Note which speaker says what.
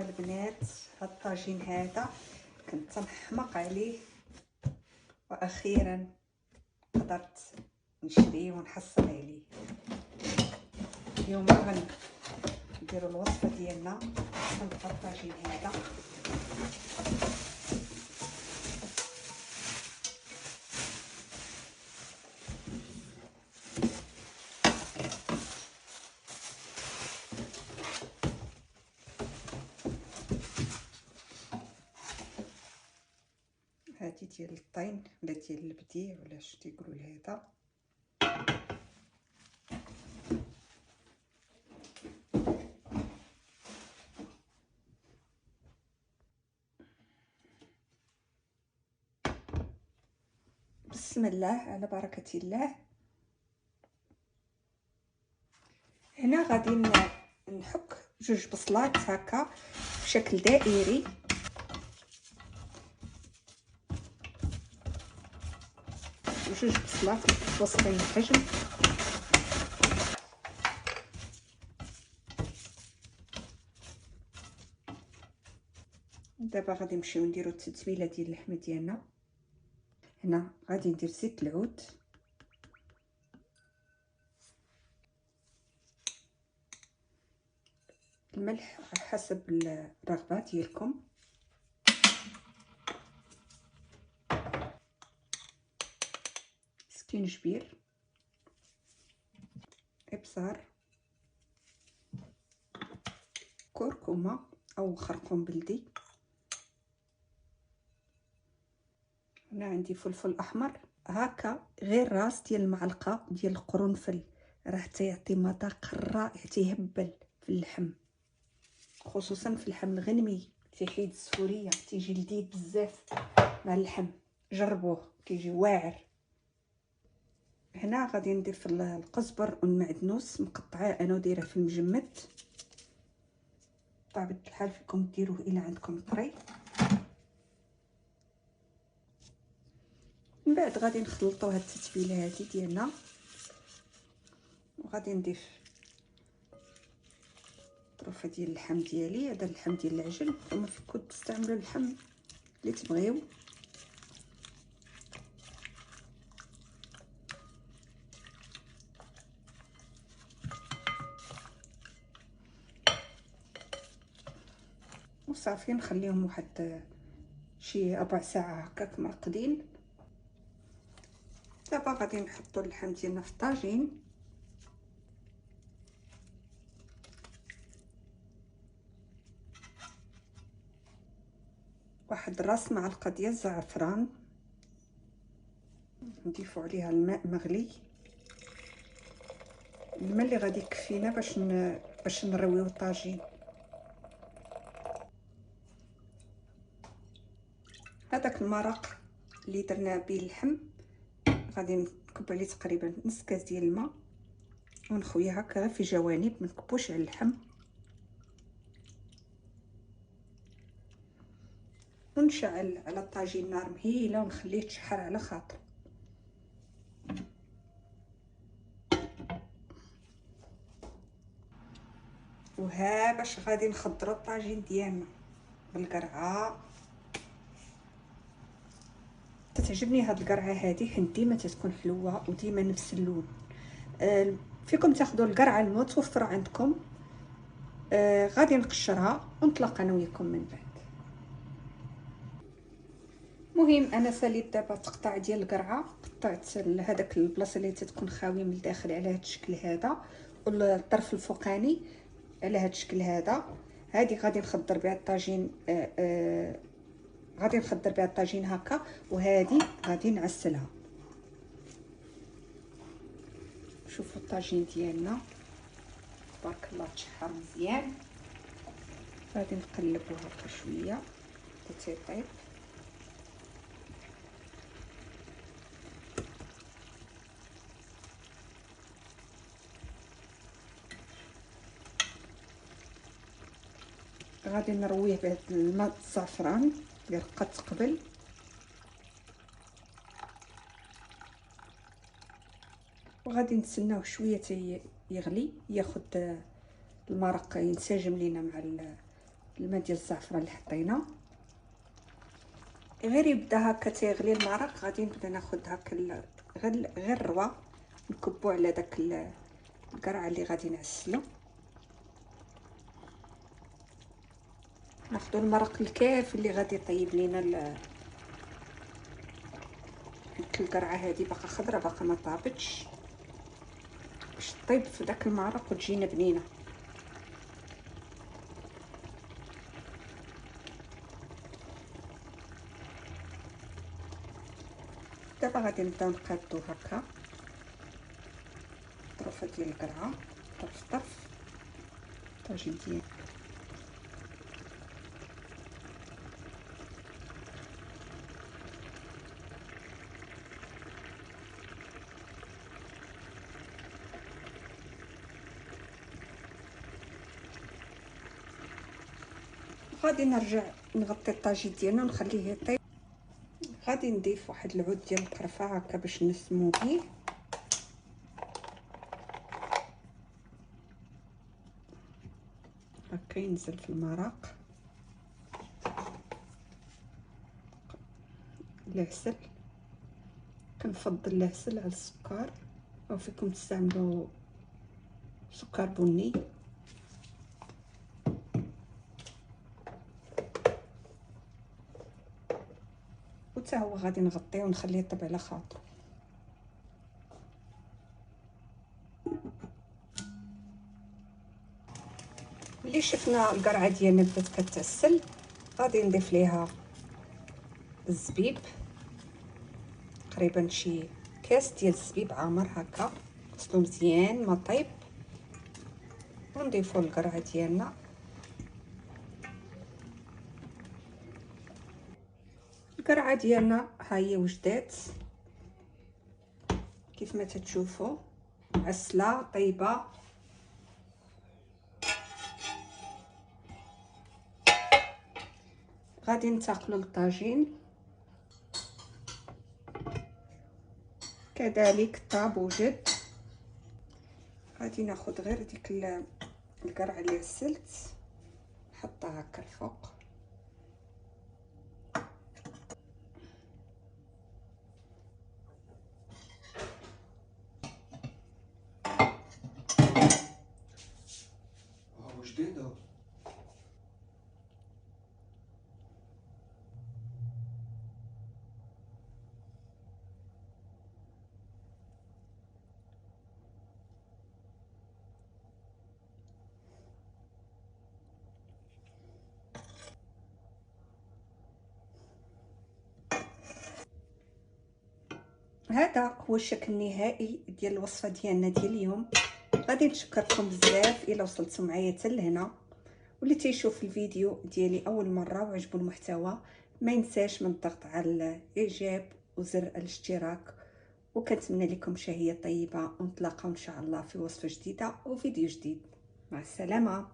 Speaker 1: البنات، هاد الطاجين هذا كنت تنحماق عليه واخيرا قدرت نشريه ونحصل عليه. اليوم غنديروا الوصفه ديالنا بهاد الطاجين هذا. هادي ديال الطين ولا ديال البديع ولا اش تيقولوا لهذا. بسم الله على بركه الله. هنا غادي نحك جوج بصلات هكا بشكل دائري، جوج بصلات متوسطين الحجم. دابا غادي نمشيو نديرو التتبيله ديال اللحمه ديالنا. هنا غادي ندير زيت العود، الملح حسب الرغبه ديالكم، سكينجبير، ابصار، كركمه او خرقوم بلدي. هنا عندي فلفل احمر هكا غير راس ديال المعلقه ديال القرنفل، راه تيعطي مذاق رائع، تيهبل في اللحم، خصوصا في اللحم الغنمي تيحيد السفوريه، تيجي لذيذ بزاف مع اللحم. جربوه كيجي واعر. هنا غادي نضيف القزبر والمعدنوس مقطعه انا ودايره في المجمد، بطبيعه الحال فيكم ديروه الا عندكم طري. من بعد غادي نخلطوا هاد التتبيله هذه ديالنا، وغادي نضيف طروفه ديال اللحم ديالي. هذا اللحم ديال العجل، نتوما فيكم تستعملوا اللحم اللي تبغيو. وصافي نخليهم واحد شي ربع ساعه هكاك مرقدين. دابا غادي نحطوا اللحم ديالنا في الطاجين، واحد راس معلقه ديال الزعفران، نضيفوا عليها الماء مغلي، الماء اللي غادي يكفينا باش نرويو الطاجين. هذاك المرق اللي درنا به اللحم غادي نكب عليه تقريبا نص كاس ديال الماء، ونخويه هكا في جوانب، ما نكبوش على اللحم، ونشعل على الطاجين نار مهيله ونخليه يتشحر على خاطر. وها باش غادي نخضروا الطاجين ديالنا بالقرعه. تتعجبني هاد القرعه هذه، حيت ديما تتكون حلوه وديما نفس اللون. فيكم تاخذوا القرعه المتوفره عندكم. غادي نقشرها ونتلاقى انا وياكم من بعد. مهم انا ساليت دابا تقطع ديال القرعه، قطعت هذاك البلاصه اللي تتكون خاويه من الداخل على هذا الشكل هذا، والطرف الفوقاني على هذا الشكل هذا. هذه غادي نخضر بها الطاجين، غادي نخضر بها الطاجين هكا، وهذه غادي نعسلها. شوفوا الطاجين ديالنا تبارك الله تشحر مزيان. غادي نقلبوه هكا شويه حتى يطيب. غادي نرويه بهذا الماء الزعفران اللي رقت قبل، وغادي نتسناوه شويه يغلي، ياخذ المرق ينسجم لينا مع الماء ديال الزعفران اللي حطينا. غير يبدا هكا تيغلي المرق غادي نبدا ناخذ هكا غير الروا نكبو على داك القرعه اللي غادي نعسلو. ناخذ المرق الكاف اللي غادي يطيب لينا القرعه هذه باقا خضره باقا ما طابتش باش طيب في داك المرق وتجينا بنينه. دابا غادي نبداو نقادو هكا طرفه ديال القرعه طرف طرف طاجين ديال غادي نرجع نغطي الطاجين ديالنا ونخليه يطيب. غادي نضيف واحد العود ديال القرفه هكا باش نسمو بيه. هكا ينزل في المرق. العسل كنفضل العسل على السكر، او فيكم تستعملوا سكر بني. وتا هو غادي نغطيه ونخليه يطيب على خاطرو. ملي شفنا القرعه ديالنا بدات كتعسل غادي نضيف ليها الزبيب، تقريبا شي كاس ديال الزبيب عامر هكا غسلو مزيان ما طيب، ونضيفو القرعه ديالنا. القرعه ديالنا ها هي وجدات كيف ما تتشوفوا، عسله طيبه. غادي ننتقلوا للطاجين كذلك طاب وجد. غادي ناخذ غير ديك القرعه اللي عسلت نحطها هكا الفوق.
Speaker 2: جديده
Speaker 1: هذا هو الشكل النهائي ديال الوصفه ديالنا ديال اليوم. غادي نشكركم بزاف الا وصلتوا معايا حتى لهنا، واللي تيشوف الفيديو ديالي اول مره وعجبو المحتوى ما ينساش من الضغط على الاعجاب وزر الاشتراك. وكنتمنى لكم شهيه طيبه، ونتلاقاو ان شاء الله في وصفه جديده وفيديو جديد. مع السلامه.